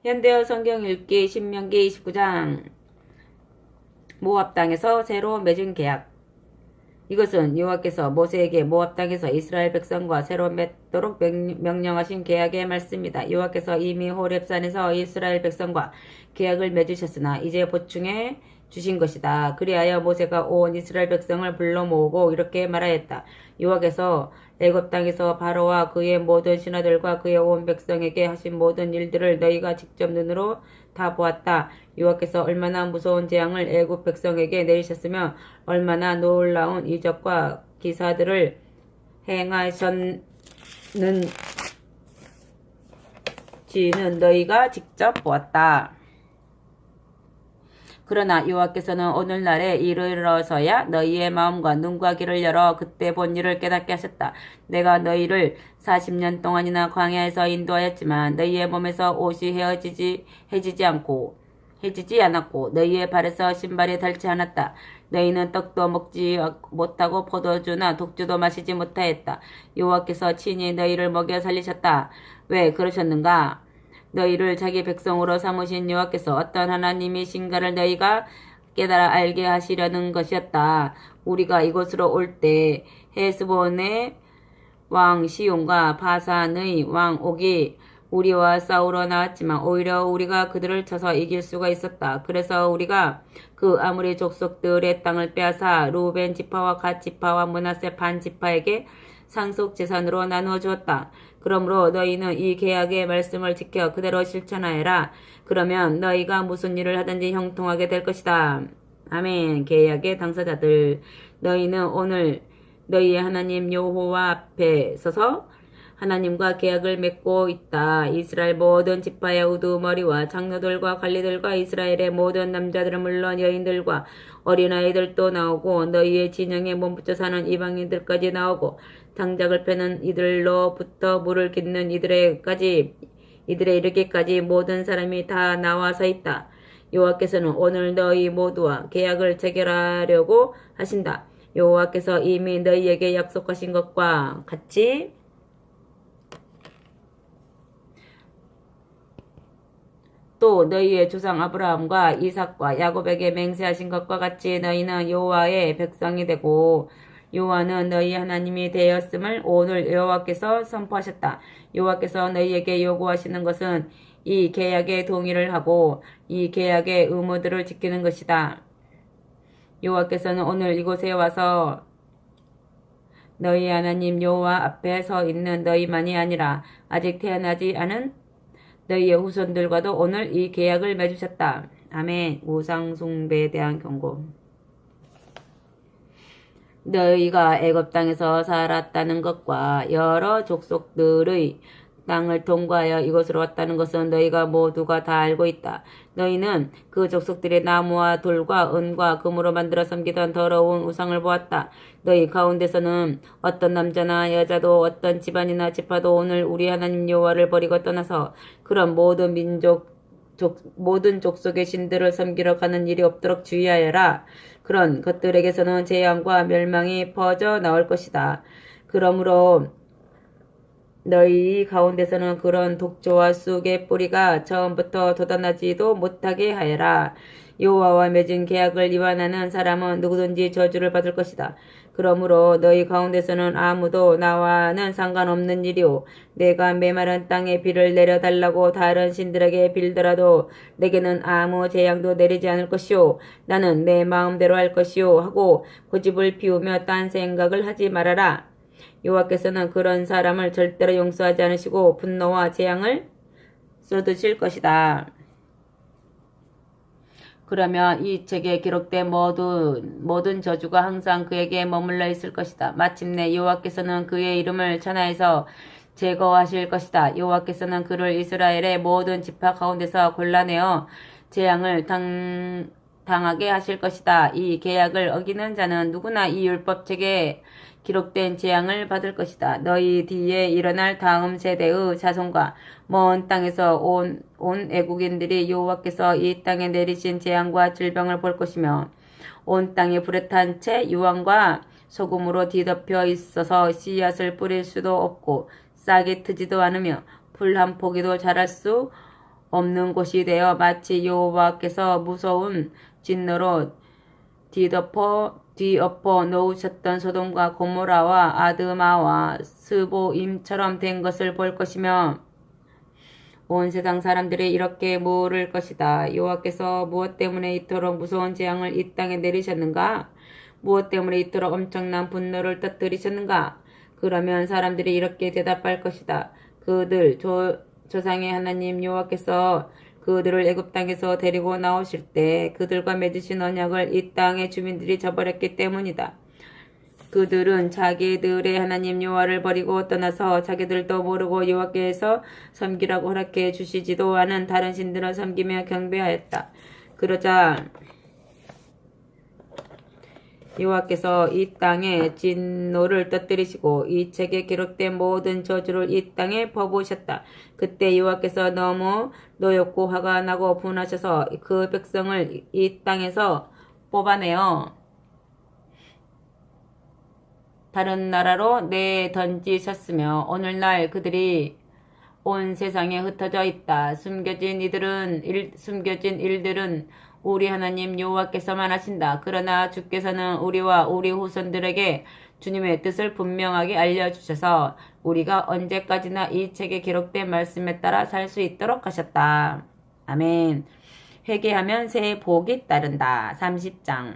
현대어 성경 읽기 신명기 29장 모압 땅에서 새로 맺은 계약. 이것은 여호와께서 모세에게 모압 땅에서 이스라엘 백성과 새로 맺도록 명령하신 계약의 말씀입니다. 여호와께서 이미 호렙산에서 이스라엘 백성과 계약을 맺으셨으나 이제 보충해 주신 것이다. 그리하여 모세가 온 이스라엘 백성을 불러 모으고 이렇게 말하였다. 여호와께서 애굽 땅에서 바로와 그의 모든 신하들과 그의 온 백성에게 하신 모든 일들을 너희가 직접 눈으로 다 보았다. 여호와께서 얼마나 무서운 재앙을 애굽 백성에게 내리셨으며 얼마나 놀라운 이적과 기사들을 행하셨는지는 너희가 직접 보았다. 그러나 여호와께서는 오늘날에 이르러서야 너희의 마음과 눈과 귀를 열어 그때 본 일을 깨닫게 하셨다. 내가 너희를 40년 동안이나 광야에서 인도하였지만 너희의 몸에서 옷이 해지지 않았고 너희의 발에서 신발이 닳지 않았다. 너희는 떡도 먹지 못하고 포도주나 독주도 마시지 못하였다. 여호와께서 친히 너희를 먹여 살리셨다. 왜 그러셨는가? 너희를 자기 백성으로 삼으신 여호와께서 어떤 하나님이신가를 너희가 깨달아 알게 하시려는 것이었다. 우리가 이곳으로 올 때 헤스본의 왕 시온과 바산의 왕 옥이 우리와 싸우러 나왔지만 오히려 우리가 그들을 쳐서 이길 수가 있었다. 그래서 우리가 그 아무리 족속들의 땅을 빼앗아 루벤 지파와 갓 지파와 므낫세 반 지파에게 상속 재산으로 나누어 주었다. 그러므로 너희는 이 계약의 말씀을 지켜 그대로 실천하여라. 그러면 너희가 무슨 일을 하든지 형통하게 될 것이다. 아멘. 계약의 당사자들, 너희는 오늘 너희의 하나님 여호와 앞에 서서 하나님과 계약을 맺고 있다. 이스라엘 모든 지파의 우두머리와 장로들과 관리들과 이스라엘의 모든 남자들은 물론 여인들과 어린아이들도 나오고 너희의 진영에 몸붙여 사는 이방인들까지 나오고 장작을 패는 이들로부터 물을 깃는 이들에 이르기까지 모든 사람이 다 나와 서 있다. 여호와께서는 오늘 너희 모두와 계약을 체결하려고 하신다. 여호와께서 이미 너희에게 약속하신 것과 같이 또 너희의 조상 아브라함과 이삭과 야곱에게 맹세하신 것과 같이 너희는 여호와의 백성이 되고 여호와는 너희 하나님이 되었음을 오늘 여호와께서 선포하셨다. 여호와께서 너희에게 요구하시는 것은 이 계약에 동의를 하고 이 계약의 의무들을 지키는 것이다. 여호와께서는 오늘 이곳에 와서 너희 하나님 여호와 앞에 서 있는 너희만이 아니라 아직 태어나지 않은 너희의 후손들과도 오늘 이 계약을 맺으셨다. 아멘. 우상 숭배에 대한 경고. 너희가 애굽 땅에서 살았다는 것과 여러 족속들의 땅을 통과하여 이곳으로 왔다는 것은 너희가 모두가 다 알고 있다. 너희는 그 족속들의 나무와 돌과 은과 금으로 만들어 섬기던 더러운 우상을 보았다. 너희 가운데서는 어떤 남자나 여자도 어떤 집안이나 지파도 오늘 우리 하나님 여호와를 버리고 떠나서 그런 모든 모든 족속의 신들을 섬기러 가는 일이 없도록 주의하여라. 그런 것들에게서는 재앙과 멸망이 퍼져 나올 것이다. 그러므로 너희 가운데서는 그런 독조와 쑥의 뿌리가 처음부터 돋아나지도 못하게 하여라. 여호와와 맺은 계약을 위반하는 사람은 누구든지 저주를 받을 것이다. 그러므로 너희 가운데서는 아무도 나와는 상관없는 일이오. 내가 메마른 땅에 비를 내려달라고 다른 신들에게 빌더라도 내게는 아무 재앙도 내리지 않을 것이오. 나는 내 마음대로 할 것이오 하고 고집을 피우며 딴 생각을 하지 말아라. 여호와께서는 그런 사람을 절대로 용서하지 않으시고 분노와 재앙을 쏟으실 것이다. 그러면 이 책에 기록된 모든 저주가 항상 그에게 머물러 있을 것이다. 마침내 여호와께서는 그의 이름을 천하에서 제거하실 것이다. 여호와께서는 그를 이스라엘의 모든 지파 가운데서 골라내어 재앙을 당하게 하실 것이다. 이 계약을 어기는 자는 누구나 이 율법책에 기록된 재앙을 받을 것이다. 너희 뒤에 일어날 다음 세대의 자손과 먼 땅에서 온 애국인들이 여호와께서 이 땅에 내리신 재앙과 질병을 볼 것이며 온 땅에 불에 탄 채 유황과 소금으로 뒤덮여 있어서 씨앗을 뿌릴 수도 없고 싹이 트지도 않으며 풀 한 포기도 자랄 수 없는 곳이 되어 마치 여호와께서 무서운 진노로 뒤엎어 놓으셨던 소돔과 고모라와 아드마와 스보임처럼 된 것을 볼 것이며 온 세상 사람들이 이렇게 물을 것이다. 여호와께서 무엇 때문에 이토록 무서운 재앙을 이 땅에 내리셨는가? 무엇 때문에 이토록 엄청난 분노를 터뜨리셨는가? 그러면 사람들이 이렇게 대답할 것이다. 그들 조상의 하나님 여호와께서 그들을 애굽 땅에서 데리고 나오실 때 그들과 맺으신 언약을 이 땅의 주민들이 저버렸기 때문이다. 그들은 자기들의 하나님 여호와를 버리고 떠나서 자기들도 모르고 여호와께서 섬기라고 허락해 주시지도 않은 다른 신들을 섬기며 경배하였다. 그러자 여호와께서 이 땅에 진노를 터뜨리시고 이 책에 기록된 모든 저주를 이 땅에 퍼부으셨다. 그때 여호와께서 너무 노엽고 화가 나고 분하셔서 그 백성을 이 땅에서 뽑아내어 다른 나라로 내던지셨으며 오늘날 그들이 온 세상에 흩어져 있다. 숨겨진 일들은 우리 하나님 여호와께서만 하신다. 그러나 주께서는 우리와 우리 후손들에게 주님의 뜻을 분명하게 알려주셔서 우리가 언제까지나 이 책에 기록된 말씀에 따라 살 수 있도록 하셨다. 아멘. 회개하면 새 복이 따른다. 30장.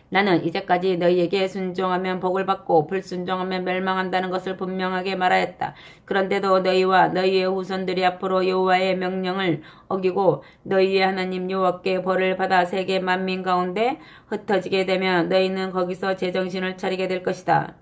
나는 이제까지 너희에게 순종하면 복을 받고 불순종하면 멸망한다는 것을 분명하게 말하였다. 그런데도 너희와 너희의 후손들이 앞으로 여호와의 명령을 어기고 너희의 하나님 여호와께 벌을 받아 세계 만민 가운데 흩어지게 되면 너희는 거기서 제정신을 차리게 될 것이다.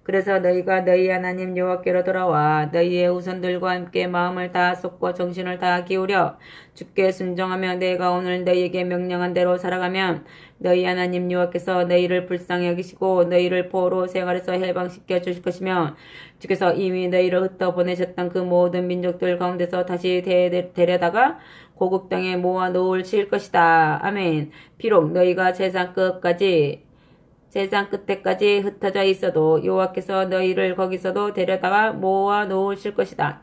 그래서 너희가 너희 하나님 여호와께로 돌아와 너희의 후손들과 함께 마음을 다 쏟고 정신을 다 기울여 주께 순종하며 내가 오늘 너희에게 명령한 대로 살아가면 너희 하나님 여호와께서 너희를 불쌍히 여기시고 너희를 포로 생활에서 해방시켜 주실 것이며 주께서 이미 너희를 흩어 보내셨던 그 모든 민족들 가운데서 다시 데려다가 고국 땅에 모아 놓으실 것이다. 아멘. 비록 너희가 세상 끝에까지 흩어져 있어도 여호와께서 너희를 거기서도 데려다가 모아 놓으실 것이다.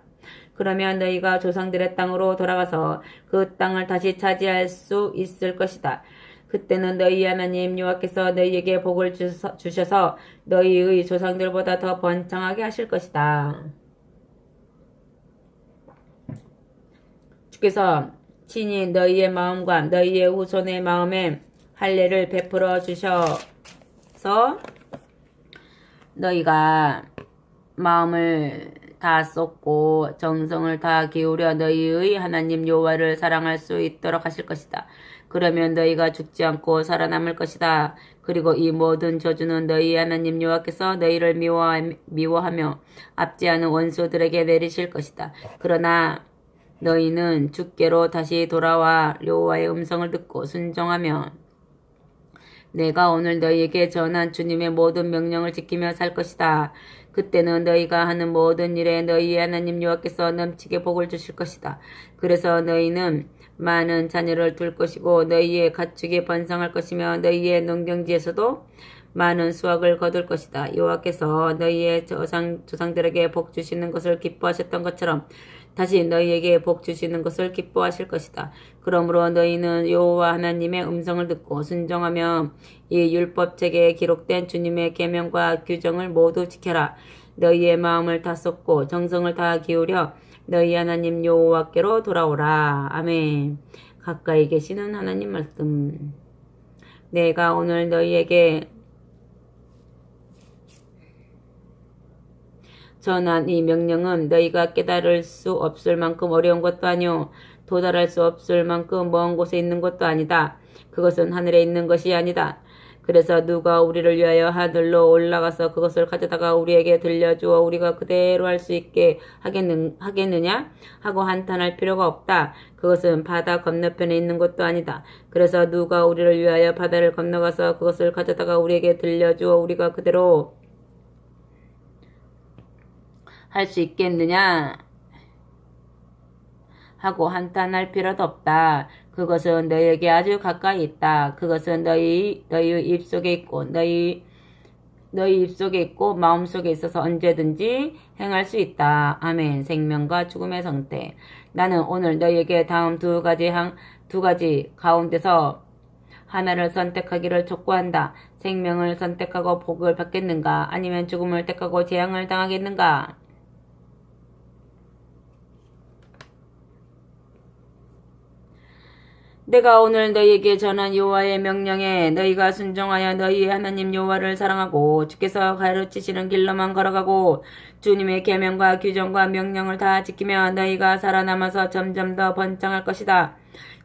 그러면 너희가 조상들의 땅으로 돌아가서 그 땅을 다시 차지할 수 있을 것이다. 그때는 너희 하나님 여호와께서 너희에게 복을 주셔서 너희의 조상들보다 더 번창하게 하실 것이다. 주께서 친히 너희의 마음과 너희의 후손의 마음에 할례를 베풀어 주셔서 너희가 마음을 다 쏟고 정성을 다 기울여 너희의 하나님 여호와를 사랑할 수 있도록 하실 것이다. 그러면 너희가 죽지 않고 살아남을 것이다. 그리고 이 모든 저주는 너희 하나님 여호와께서 너희를 미워하며 압제하는 원수들에게 내리실 것이다. 그러나 너희는 주께로 다시 돌아와 여호와의 음성을 듣고 순종하며 내가 오늘 너희에게 전한 주님의 모든 명령을 지키며 살 것이다. 그때는 너희가 하는 모든 일에 너희의 하나님 여호와께서 넘치게 복을 주실 것이다. 그래서 너희는 많은 자녀를 둘 것이고 너희의 가축이 번성할 것이며 너희의 농경지에서도 많은 수확을 거둘 것이다. 여호와께서 너희의 조상들에게 복 주시는 것을 기뻐하셨던 것처럼 다시 너희에게 복 주시는 것을 기뻐하실 것이다. 그러므로 너희는 여호와 하나님의 음성을 듣고 순종하며 이 율법책에 기록된 주님의 계명과 규정을 모두 지켜라. 너희의 마음을 다 쏟고 정성을 다 기울여 너희 하나님 여호와께로 돌아오라. 아멘. 가까이 계시는 하나님 말씀. 내가 오늘 너희에게 전한 이 명령은 너희가 깨달을 수 없을 만큼 어려운 것도 아니요 도달할 수 없을 만큼 먼 곳에 있는 것도 아니다. 그것은 하늘에 있는 것이 아니다. 그래서 누가 우리를 위하여 하늘로 올라가서 그것을 가져다가 우리에게 들려주어 우리가 그대로 할 수 있게 하겠느냐? 하고 한탄할 필요가 없다. 그것은 바다 건너편에 있는 것도 아니다. 그래서 누가 우리를 위하여 바다를 건너가서 그것을 가져다가 우리에게 들려주어 우리가 그대로 할 수 있겠느냐? 하고 한탄할 필요도 없다. 그것은 너희에게 아주 가까이 있다. 그것은 너희의 입속에 있고 너희 너희 입속에 있고 마음속에 있어서 언제든지 행할 수 있다. 아멘. 생명과 죽음의 상태. 나는 오늘 너희에게 다음 두 가지 가운데서 하나를 선택하기를 촉구한다. 생명을 선택하고 복을 받겠는가? 아니면 죽음을 택하고 재앙을 당하겠는가? 내가 오늘 너희에게 전한 여호와의 명령에 너희가 순종하여 너희의 하나님 여호와를 사랑하고 주께서 가르치시는 길로만 걸어가고 주님의 계명과 규정과 명령을 다 지키면 너희가 살아남아서 점점 더 번창할 것이다.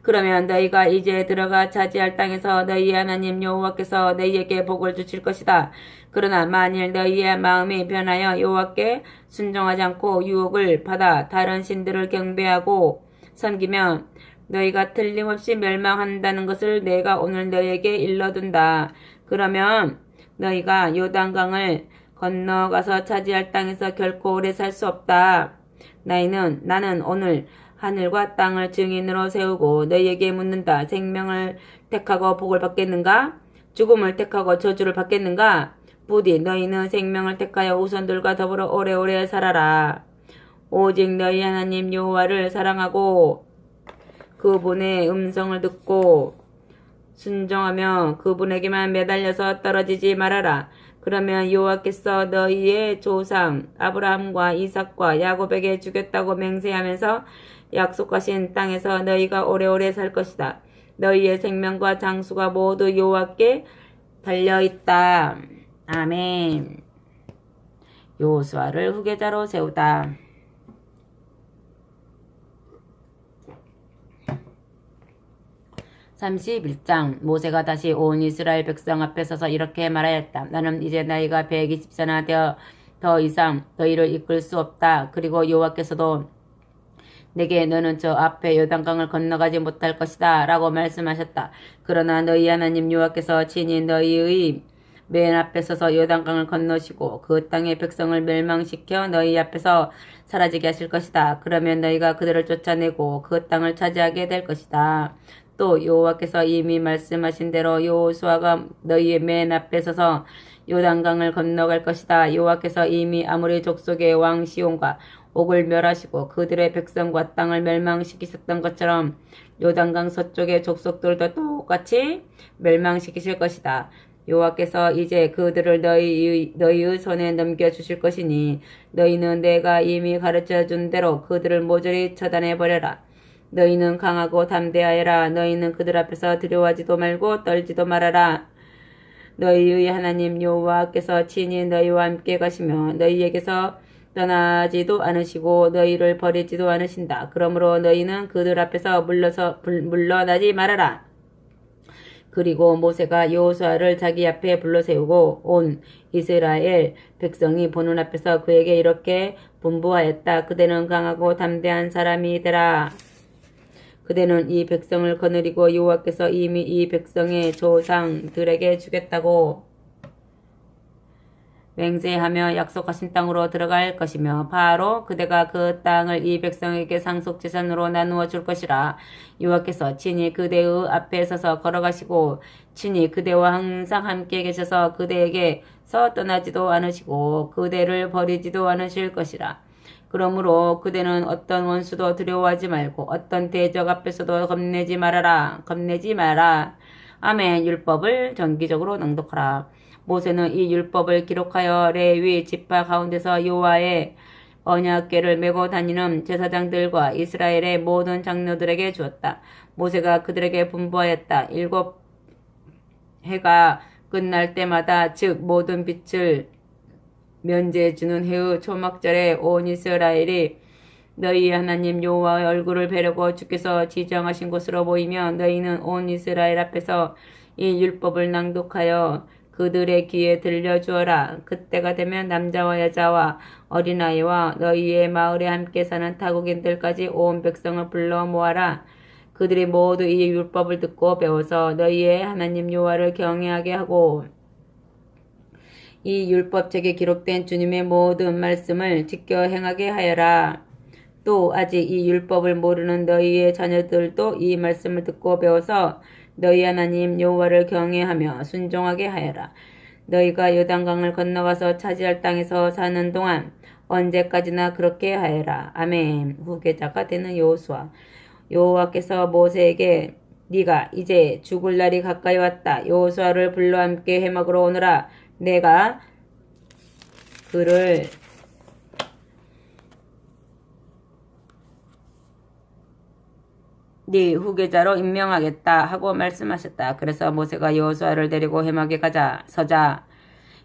그러면 너희가 이제 들어가 차지할 땅에서 너희의 하나님 여호와께서 너희에게 복을 주실 것이다. 그러나 만일 너희의 마음이 변하여 여호와께 순종하지 않고 유혹을 받아 다른 신들을 경배하고 섬기면 너희가 틀림없이 멸망한다는 것을 내가 오늘 너희에게 일러둔다. 그러면 너희가 요단강을 건너가서 차지할 땅에서 결코 오래 살 수 없다. 나는 오늘 하늘과 땅을 증인으로 세우고 너희에게 묻는다. 생명을 택하고 복을 받겠는가? 죽음을 택하고 저주를 받겠는가? 부디 너희는 생명을 택하여 후손들과 더불어 오래오래 살아라. 오직 너희 하나님 여호와를 사랑하고 그분의 음성을 듣고 순종하며 그분에게만 매달려서 떨어지지 말아라. 그러면 여호와께서 너희의 조상 아브라함과 이삭과 야곱에게 주겠다고 맹세하면서 약속하신 땅에서 너희가 오래오래 살 것이다. 너희의 생명과 장수가 모두 여호와께 달려있다. 아멘. 여호수아를 후계자로 세우다. 31장 모세가 다시 온 이스라엘 백성 앞에 서서 이렇게 말하였다. 나는 이제 나이가 120세나 되어 더 이상 너희를 이끌 수 없다. 그리고 여호와께서도 내게 너는 저 앞에 요단강을 건너가지 못할 것이다 라고 말씀하셨다. 그러나 너희 하나님 여호와께서 친히 너희의 맨 앞에 서서 요단강을 건너시고 그 땅의 백성을 멸망시켜 너희 앞에서 사라지게 하실 것이다. 그러면 너희가 그들을 쫓아내고 그 땅을 차지하게 될 것이다. 또 여호와께서 이미 말씀하신 대로 여호수아가 너희의 맨 앞에 서서 요단강을 건너갈 것이다. 여호와께서 이미 아모리 족속의 왕 시온과 옥을 멸하시고 그들의 백성과 땅을 멸망시키셨던 것처럼 요단강 서쪽의 족속들도 똑같이 멸망시키실 것이다. 여호와께서 이제 그들을 너희의 손에 넘겨주실 것이니 너희는 내가 이미 가르쳐준 대로 그들을 모조리 처단해버려라. 너희는 강하고 담대하여라. 너희는 그들 앞에서 두려워하지도 말고 떨지도 말아라. 너희의 하나님 여호와께서 친히 너희와 함께 가시며 너희에게서 떠나지도 않으시고 너희를 버리지도 않으신다. 그러므로 너희는 그들 앞에서 물러나지 말아라. 그리고 모세가 여호수아를 자기 앞에 불러세우고 온 이스라엘 백성이 보는 앞에서 그에게 이렇게 분부하였다. 그대는 강하고 담대한 사람이 되라. 그대는 이 백성을 거느리고 여호와께서 이미 이 백성의 조상들에게 주겠다고 맹세하며 약속하신 땅으로 들어갈 것이며 바로 그대가 그 땅을 이 백성에게 상속재산으로 나누어 줄 것이라. 여호와께서 친히 그대의 앞에 서서 걸어가시고 친히 그대와 항상 함께 계셔서 그대에게서 떠나지도 않으시고 그대를 버리지도 않으실 것이라. 그러므로 그대는 어떤 원수도 두려워하지 말고 어떤 대적 앞에서도 겁내지 말아라. 겁내지 마라. 아멘. 율법을 정기적으로 낭독하라. 모세는 이 율법을 기록하여 레위 지파 가운데서 여호와의 언약궤를 메고 다니는 제사장들과 이스라엘의 모든 장로들에게 주었다. 모세가 그들에게 분부하였다. 7해가 끝날 때마다 즉 모든 빛을 면제 주는 해의 초막절에 온 이스라엘이 너희 하나님 여호와의 얼굴을 뵈려고 주께서 지정하신 곳으로 모이며 너희는 온 이스라엘 앞에서 이 율법을 낭독하여 그들의 귀에 들려주어라. 그때가 되면 남자와 여자와 어린아이와 너희의 마을에 함께 사는 타국인들까지 온 백성을 불러 모아라. 그들이 모두 이 율법을 듣고 배워서 너희의 하나님 여호와를 경외하게 하고 이 율법책에 기록된 주님의 모든 말씀을 지켜 행하게 하여라. 또 아직 이 율법을 모르는 너희의 자녀들도 이 말씀을 듣고 배워서 너희 하나님 여호와를 경외하며 순종하게 하여라. 너희가 요단강을 건너가서 차지할 땅에서 사는 동안 언제까지나 그렇게 하여라. 아멘. 후계자가 되는 여호수아. 여호와께서 모세에게 네가 이제 죽을 날이 가까이 왔다. 여호수아를 불러 함께 회막으로 오너라. 내가 그를 네 후계자로 임명하겠다 하고 말씀하셨다. 그래서 모세가 여호수아를 데리고 회막에 서자.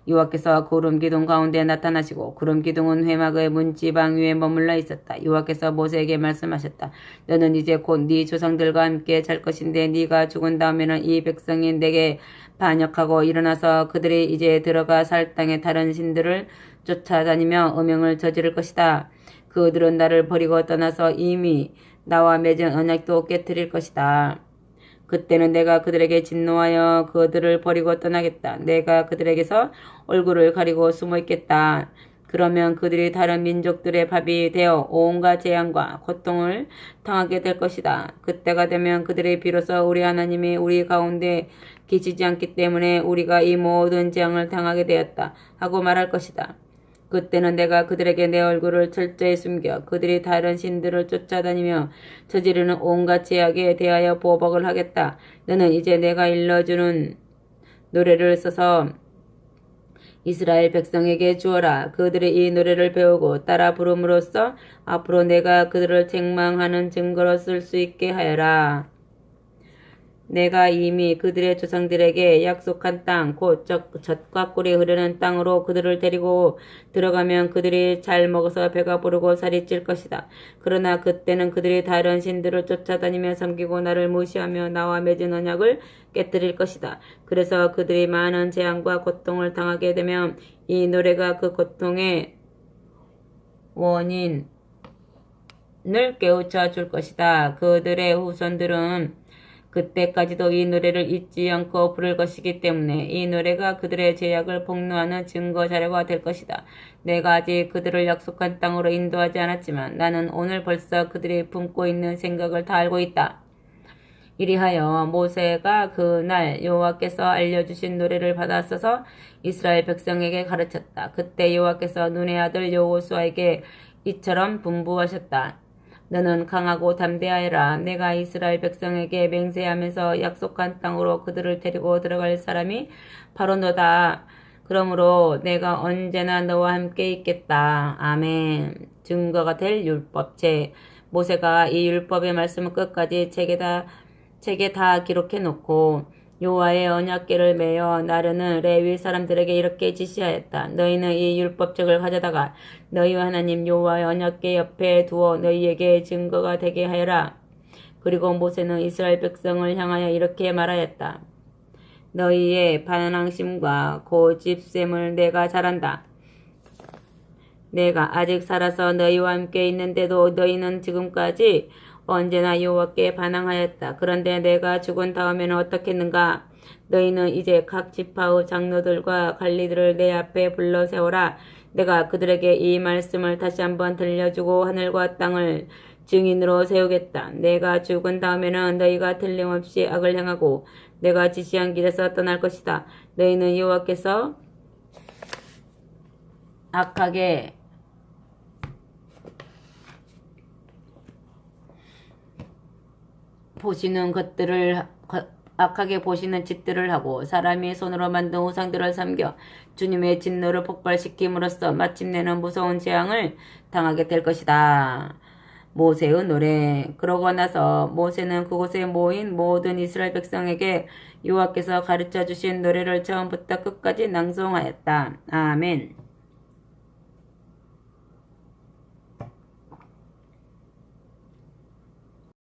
여호와께서 구름 기둥 가운데 나타나시고 구름 기둥은 회막의 문지방 위에 머물러 있었다. 여호와께서 모세에게 말씀하셨다. 너는 이제 곧 네 조상들과 함께 잘 것인데 네가 죽은 다음에는 이 백성이 내게 반역하고 일어나서 그들이 이제 들어가 살 땅의 다른 신들을 쫓아다니며 음행을 저지를 것이다. 그들은 나를 버리고 떠나서 이미 나와 맺은 언약도 깨뜨릴 것이다. 그때는 내가 그들에게 진노하여 그들을 버리고 떠나겠다. 내가 그들에게서 얼굴을 가리고 숨어 있겠다. 그러면 그들이 다른 민족들의 밥이 되어 온갖 재앙과 고통을 당하게 될 것이다. 그때가 되면 그들이 비로소 우리 하나님이 우리 가운데 계시지 않기 때문에 우리가 이 모든 재앙을 당하게 되었다 하고 말할 것이다. 그때는 내가 그들에게 내 얼굴을 철저히 숨겨 그들이 다른 신들을 쫓아다니며 저지르는 온갖 죄악에 대하여 보복을 하겠다. 너는 이제 내가 일러주는 노래를 써서 이스라엘 백성에게 주어라. 그들이 이 노래를 배우고 따라 부름으로써 앞으로 내가 그들을 책망하는 증거로 쓸 수 있게 하여라. 내가 이미 그들의 조상들에게 약속한 땅, 곧 젖과 꿀이 흐르는 땅으로 그들을 데리고 들어가면 그들이 잘 먹어서 배가 부르고 살이 찔 것이다. 그러나 그때는 그들이 다른 신들을 쫓아다니며 섬기고 나를 무시하며 나와 맺은 언약을 깨뜨릴 것이다. 그래서 그들이 많은 재앙과 고통을 당하게 되면 이 노래가 그 고통의 원인을 깨우쳐 줄 것이다. 그들의 후손들은 그때까지도 이 노래를 잊지 않고 부를 것이기 때문에 이 노래가 그들의 죄악을 폭로하는 증거 자료가 될 것이다. 내가 아직 그들을 약속한 땅으로 인도하지 않았지만 나는 오늘 벌써 그들이 품고 있는 생각을 다 알고 있다. 이리하여 모세가 그날 여호와께서 알려주신 노래를 받아 써서 이스라엘 백성에게 가르쳤다. 그때 여호와께서 눈의 아들 여호수아에게 이처럼 분부하셨다. 너는 강하고 담대하여라. 내가 이스라엘 백성에게 맹세하면서 약속한 땅으로 그들을 데리고 들어갈 사람이 바로 너다. 그러므로 내가 언제나 너와 함께 있겠다. 아멘. 증거가 될 율법책. 모세가 이 율법의 말씀을 끝까지 책에 다 기록해 놓고 여호와의 언약궤를 메어 나르는 레위 사람들에게 이렇게 지시하였다. 너희는 이 율법책을 가져다가 너희 하나님 여호와의 언약궤 옆에 두어 너희에게 증거가 되게 하여라. 그리고 모세는 이스라엘 백성을 향하여 이렇게 말하였다. 너희의 반항심과 고집셈을 내가 잘 안다. 내가 아직 살아서 너희와 함께 있는데도 너희는 지금까지 언제나 여호와께 반항하였다. 그런데 내가 죽은 다음에는 어떻겠는가? 너희는 이제 각 지파의 장로들과 관리들을 내 앞에 불러 세워라. 내가 그들에게 이 말씀을 다시 한번 들려주고 하늘과 땅을 증인으로 세우겠다. 내가 죽은 다음에는 너희가 틀림없이 악을 행하고 내가 지시한 길에서 떠날 것이다. 너희는 여호와께서 악하게 악하게 보시는 짓들을 하고 사람이 손으로 만든 우상들을 섬겨 주님의 진노를 폭발시킴으로써 마침내는 무서운 재앙을 당하게 될 것이다. 모세의 노래. 그러고 나서 모세는 그곳에 모인 모든 이스라엘 백성에게 여호와께서 가르쳐 주신 노래를 처음부터 끝까지 낭송하였다. 아멘.